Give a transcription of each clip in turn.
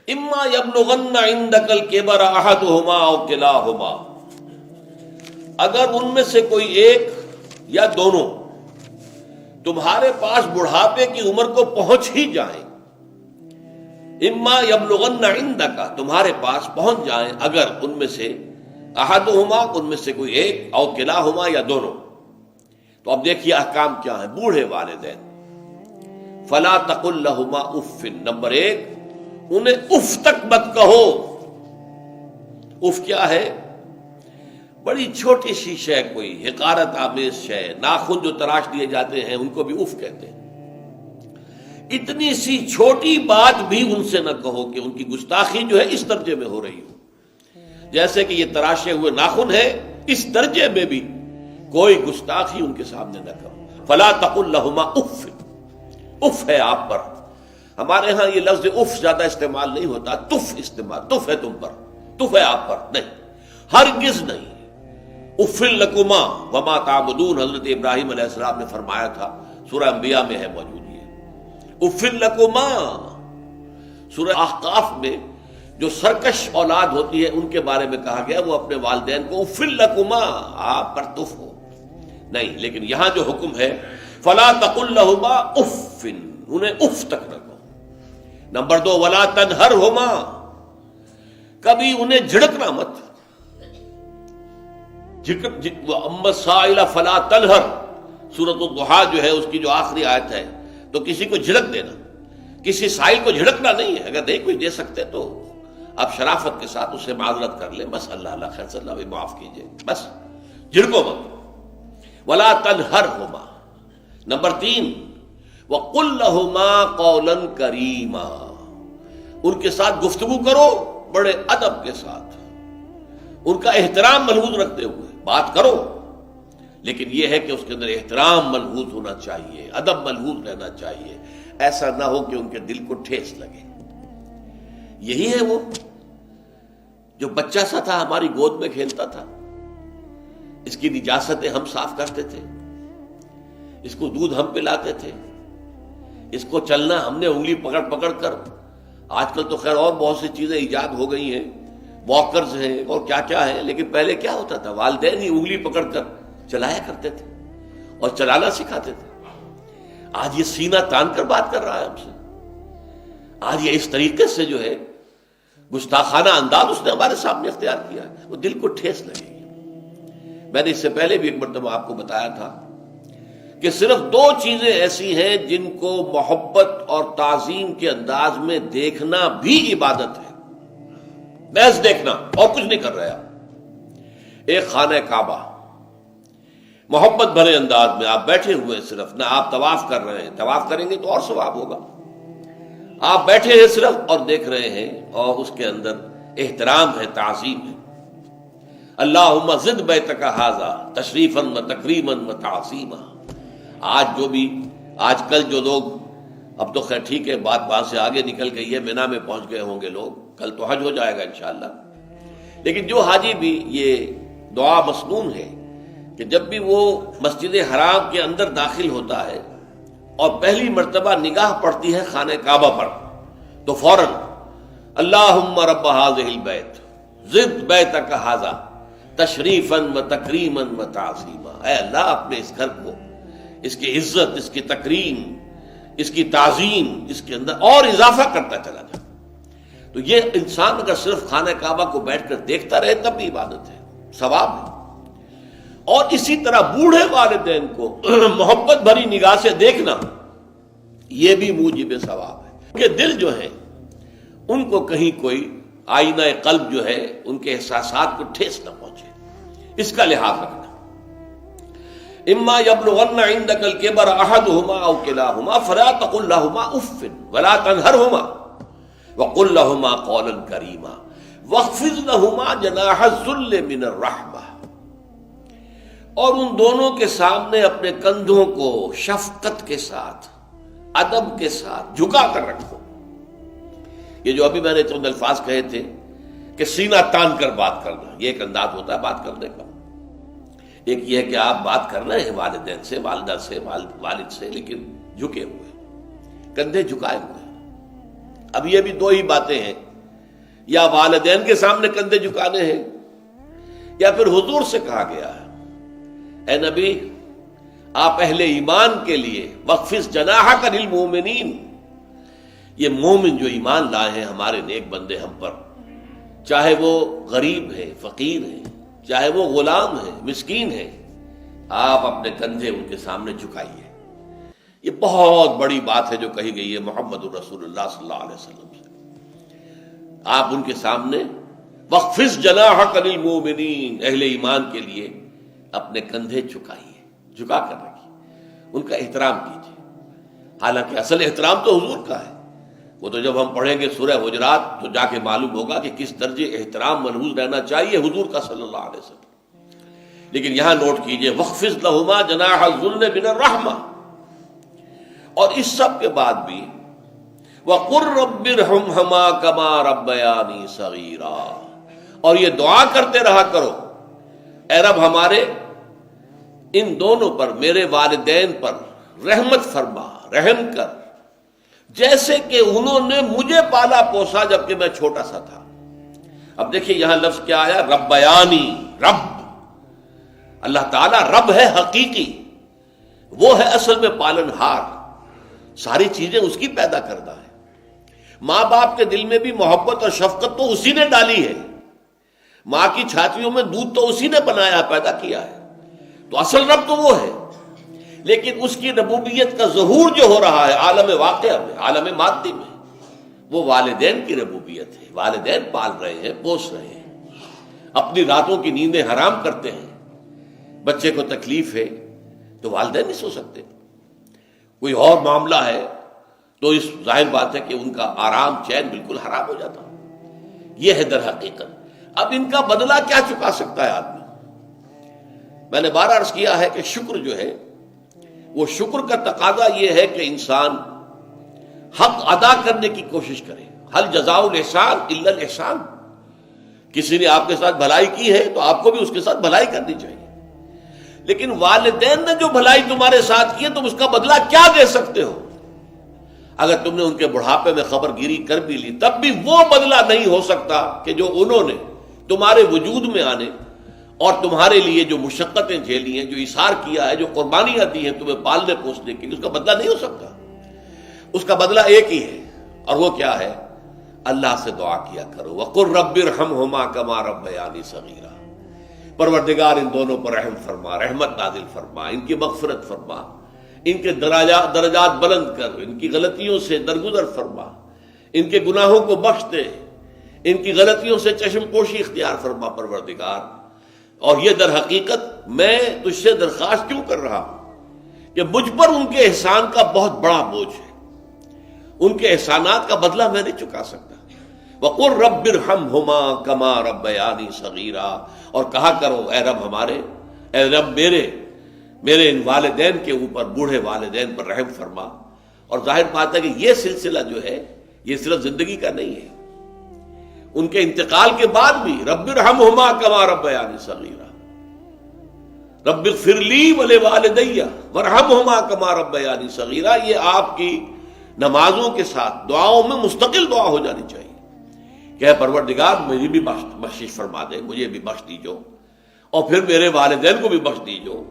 اما یبلغن عندک الکبر احدہما او کلاہما، اگر ان میں سے کوئی ایک یا دونوں تمہارے پاس بڑھاپے کی عمر کو پہنچ ہی جائیں، اما یبلغن عندک تمہارے پاس پہنچ جائیں اگر ان میں سے احدہما ان میں سے کوئی ایک او کلاہما یا دونوں، تو اب دیکھیے احکام کیا ہیں بوڑھے والدین۔ فلا تقل لہما اف، نمبر ایک انہیں اف تک مت کہو۔ اف کیا ہے؟ بڑی چھوٹی سی شے، کوئی حقارت آمیز شے، ناخن جو تراش دیے جاتے ہیں ان کو بھی اف کہتے ہیں۔ اتنی سی چھوٹی بات بھی ان سے نہ کہو کہ ان کی گستاخی جو ہے اس درجے میں ہو رہی ہو، جیسے کہ یہ تراشے ہوئے ناخن ہے، اس درجے میں بھی کوئی گستاخی ان کے سامنے نہ کرو۔ فلا تقل لہما اف، اف ہے آپ پر۔ ہمارے ہاں یہ لفظ اف زیادہ استعمال نہیں ہوتا، تف استعمال، تف ہے تم پر، تف ہے آپ پر، نہیں، ہرگز نہیں۔ اف لکما وما تعبدون، حضرت ابراہیم علیہ السلام نے فرمایا تھا، سورہ انبیاء میں ہے موجود یہ اف لکما۔ سورہ احقاف میں جو سرکش اولاد ہوتی ہے ان کے بارے میں کہا گیا وہ اپنے والدین کو اف لکما، آپ پر تف ہو، نہیں، لیکن یہاں جو حکم ہے فلا تقل لہما اف، انہیں اف تک نہ کہو۔ نمبر دو ولا تنہرہما، کبھی انہیں جھڑکنا مت۔ اما السائل فلا تنہر، سورۃ الضحیٰ جو ہے اس کی جو آخری آیت ہے، تو کسی کو جھڑک دینا، کسی سائل کو جھڑکنا نہیں ہے۔ اگر نہیں کوئی دے سکتے تو آپ شرافت کے ساتھ اسے معذرت کر لیں، بس اللہ اللہ خیر صلی اللہ بھی معاف کیجئے، بس جھڑکو مت۔ ولا تنہرہما، نمبر تین وَقُلْ لَهُمَا قَوْلًا كَرِيمًا، ان کے ساتھ گفتگو کرو بڑے ادب کے ساتھ، ان کا احترام ملحوظ رکھتے ہوئے بات کرو، لیکن یہ ہے کہ اس کے اندر احترام ملحوظ ہونا چاہیے، ادب ملحوظ رہنا چاہیے، ایسا نہ ہو کہ ان کے دل کو ٹھیس لگے۔ یہی ہے وہ جو بچہ سا تھا ہماری گود میں کھیلتا تھا، اس کی نجاستیں ہم صاف کرتے تھے، اس کو دودھ ہم پلاتے تھے، اس کو چلنا ہم نے انگلی پکڑ پکڑ کر، آج کل تو خیر اور بہت سی چیزیں ایجاد ہو گئی ہیں، واکرز ہیں اور کیا کیا ہے، لیکن پہلے کیا ہوتا تھا، والدین ہی انگلی پکڑ کر چلایا کرتے تھے اور چلانا سکھاتے تھے۔ آج یہ سینہ تان کر بات کر رہا ہے ہم سے، آج یہ اس طریقے سے جو ہے گستاخانہ انداز اس نے ہمارے سامنے اختیار کیا ہے، وہ دل کو ٹھیس لگے گی۔ میں نے اس سے پہلے بھی ایک مرتبہ آپ کو بتایا تھا کہ صرف دو چیزیں ایسی ہیں جن کو محبت اور تعظیم کے انداز میں دیکھنا بھی عبادت ہے، محض دیکھنا اور کچھ نہیں کر رہے آپ۔ ایک خانہ کعبہ، محبت بھرے انداز میں آپ بیٹھے ہوئے، صرف نہ آپ طواف کر رہے ہیں، طواف کریں گے تو اور ثواب ہوگا، آپ بیٹھے ہیں صرف اور دیکھ رہے ہیں، اور اس کے اندر احترام ہے، تعظیم ہے۔ اللہم زد بیتک ھذا تشریفا و تکریما و تعظیما۔ آج کل جو لوگ، اب تو خیر ٹھیک ہے بات سے آگے نکل گئی ہے، مینا میں پہنچ گئے ہوں گے لوگ، کل تو حج ہو جائے گا انشاءاللہ، لیکن جو حاجی بھی یہ دعا مسنون ہے کہ جب بھی وہ مسجد حرام کے اندر داخل ہوتا ہے اور پہلی مرتبہ نگاہ پڑتی ہے خانہ کعبہ پر، تو فوراً اللہم رب ھذہ البیت زد بیتک ھذا تشریفا و تکریما و تعظیما، اے اللہ اپنے اس گھر کو، اس کی عزت، اس کی تکریم، اس کی تعظیم، اس کے اندر اور اضافہ کرتا چلا جائے۔ تو یہ انسان اگر صرف خانہ کعبہ کو بیٹھ کر دیکھتا رہے تب بھی عبادت ہے، ثواب ہے۔ اور اسی طرح بوڑھے والدین کو محبت بھری نگاہ سے دیکھنا، یہ بھی موجب ثواب ہے، کہ دل جو ہے ان کو کہیں کوئی آئینہ قلب جو ہے ان کے احساسات کو ٹھیس نہ پہنچے، اس کا لحاظ رکھنا۔ اما یبلغن عندک الکبر احدہما او کلاہما فلا تقل لہما اف ولا تنہرہما وقل لہما قولا کریما واخفض لہما جناح الذل من الرحمہ، اور ان دونوں کے سامنے اپنے کندھوں کو شفقت کے ساتھ، ادب کے ساتھ جھکا کر رکھو۔ یہ جو ابھی میں نے چند الفاظ کہے تھے کہ سینہ تان کر بات کرنا، یہ ایک انداز ہوتا ہے بات کرنے کا۔ ایک یہ ہے کہ آپ بات کر رہے ہیں والدین سے، والدہ سے، والد سے، لیکن جھکے ہوئے، کندھے جھکائے ہوئے۔ اب یہ بھی دو ہی باتیں ہیں یا والدین کے سامنے کندھے جھکانے ہیں، یا پھر حضور سے کہا گیا ہے اے نبی آپ اہل ایمان کے لیے وخفض جناحک للمؤمنین، یہ مومن جو ایمان لائے ہیں ہمارے نیک بندے ہم پر، چاہے وہ غریب ہے، فقیر ہے، چاہے وہ غلام ہے، مسکین ہے، آپ اپنے کندھے ان کے سامنے جھکائیے۔ یہ بہت بڑی بات ہے جو کہی گئی ہے محمد الرسول اللہ صلی اللہ علیہ وسلم سے۔ آپ ان کے سامنے وخفض جناحک للمؤمنین، اہل ایمان کے لیے اپنے کندھے جھکائیے، جھکا کر رکھیے، ان کا احترام کیجیے۔ حالانکہ اصل احترام تو حضور کا ہے، وہ تو جب ہم پڑھیں گے سورہ حجرات تو جا کے معلوم ہوگا کہ کس درجے احترام ملحوظ رہنا چاہیے حضور کا صلی اللہ علیہ وسلم۔ لیکن یہاں نوٹ کیجئے وَخْفِضْ لَهُمَا جَنَاحَ الذُّلِّ مِنَ الرَّحْمَةِ، اور اس سب کے بعد بھی وَقُلْ رَبِّ ارْحَمْهُمَا كَمَا رَبَّيَانِي صَغِيرًا، اور یہ دعا کرتے رہا کرو اے رب ہمارے ان دونوں پر، میرے والدین پر رحمت فرما، رحم کر، جیسے کہ انہوں نے مجھے پالا پوسا جبکہ میں چھوٹا سا تھا۔ اب دیکھیے یہاں لفظ کیا آیا، ربیانی، رب، اللہ تعالیٰ رب ہے حقیقی، وہ ہے اصل میں پالن ہار، ساری چیزیں اس کی پیدا کردہ ہے۔ ماں باپ کے دل میں بھی محبت اور شفقت تو اسی نے ڈالی ہے، ماں کی چھاتیوں میں دودھ تو اسی نے بنایا، پیدا کیا ہے، تو اصل رب تو وہ ہے۔ لیکن اس کی ربوبیت کا ظہور جو ہو رہا ہے عالم واقعہ میں، عالم مادی میں، وہ والدین کی ربوبیت ہے۔ والدین پال رہے ہیں، پوس رہے ہیں، اپنی راتوں کی نیندیں حرام کرتے ہیں، بچے کو تکلیف ہے تو والدین نہیں سو سکتے، کوئی اور معاملہ ہے تو اس ظاہر بات ہے کہ ان کا آرام چین بالکل حرام ہو جاتا۔ یہ ہے در حقیقت۔ اب ان کا بدلہ کیا چکا سکتا ہے آدمی؟ میں نے بار عرض کیا ہے کہ شکر جو ہے وہ شکر کا تقاضا یہ ہے کہ انسان حق ادا کرنے کی کوشش کرے۔ حل جزاء الاحسان الا الاحسان، کسی نے آپ کے ساتھ بھلائی کی ہے تو آپ کو بھی اس کے ساتھ بھلائی کرنی چاہیے۔ لیکن والدین نے جو بھلائی تمہارے ساتھ کی ہے تم اس کا بدلہ کیا دے سکتے ہو؟ اگر تم نے ان کے بڑھاپے میں خبر گیری کر بھی لی تب بھی وہ بدلہ نہیں ہو سکتا کہ جو انہوں نے تمہارے وجود میں آنے اور تمہارے لیے جو مشقتیں جھیلی ہیں، جو ایثار کیا ہے، جو قربانیاں دی ہیں تمہیں پالنے پوسنے کی، اس کا بدلہ نہیں ہو سکتا۔ اس کا بدلہ ایک ہی ہے، اور وہ کیا ہے؟ اللہ سے دعا کیا کرو وَقُلْ رَبِّ ارْحَمْهُمَا كَمَا رَبَّيَانِي صَغِيرًا، پروردگار ان دونوں پر رحم فرما، رحمت نازل فرما، ان کی مغفرت فرما، ان کے درجات بلند کر، ان کی غلطیوں سے درگزر فرما، ان کے گناہوں کو بخش دے، ان کی غلطیوں سے چشم پوشی اختیار فرما پروردگار۔ اور یہ در حقیقت میں تجھ سے درخواست کیوں کر رہا ہوں کہ مجھ پر ان کے احسان کا بہت بڑا بوجھ ہے، ان کے احسانات کا بدلہ میں نہیں چکا سکتا۔ وَقُلْ رَبِّ ارْحَمْهُمَا كَمَا رَبَّيَانِي صَغِيرًا، اور کہا کرو اے رب ہمارے، اے رب میرے ان والدین کے اوپر، بوڑھے والدین پر رحم فرما۔ اور ظاہر بات ہے کہ یہ سلسلہ جو ہے یہ صرف زندگی کا نہیں ہے، ان کے انتقال کے بعد بھی رب ارحمہما کما ربیانی صغیرا، رب اغفر لی ولوالدی وارحمہما کما ربیانی صغیرا، یہ آپ کی نمازوں کے ساتھ دعاؤں میں مستقل دعا ہو جانی چاہیے کہ اے پروردگار مجھے بھی بخشش فرما دے، مجھے بھی بخش دیجو، اور پھر میرے والدین کو بھی بخش دیجو،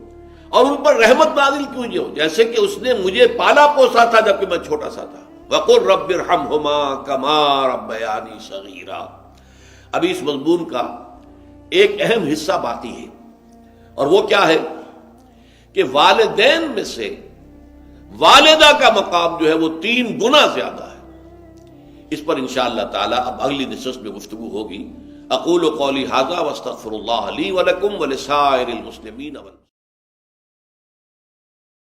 اور ان پر رحمت نازل کیجو جیسے کہ اس نے مجھے پالا پوسا تھا جبکہ میں چھوٹا سا تھا۔ وَقُلْ رَبِّ ارْحَمْهُمَا كَمَا رَبَّيَانِي صَغِيرًا۔ ابھی اس مضمون کا ایک اہم حصہ باقی ہے، اور وہ کیا ہے کہ والدین میں سے والدہ کا مقام جو ہے وہ 3 گنا زیادہ ہے۔ اس پر انشاءاللہ تعالی اب اگلی نشست میں گفتگو ہوگی۔ اقول قولی ھذا واستغفر اللہ لی ولکم ولسائر المسلمین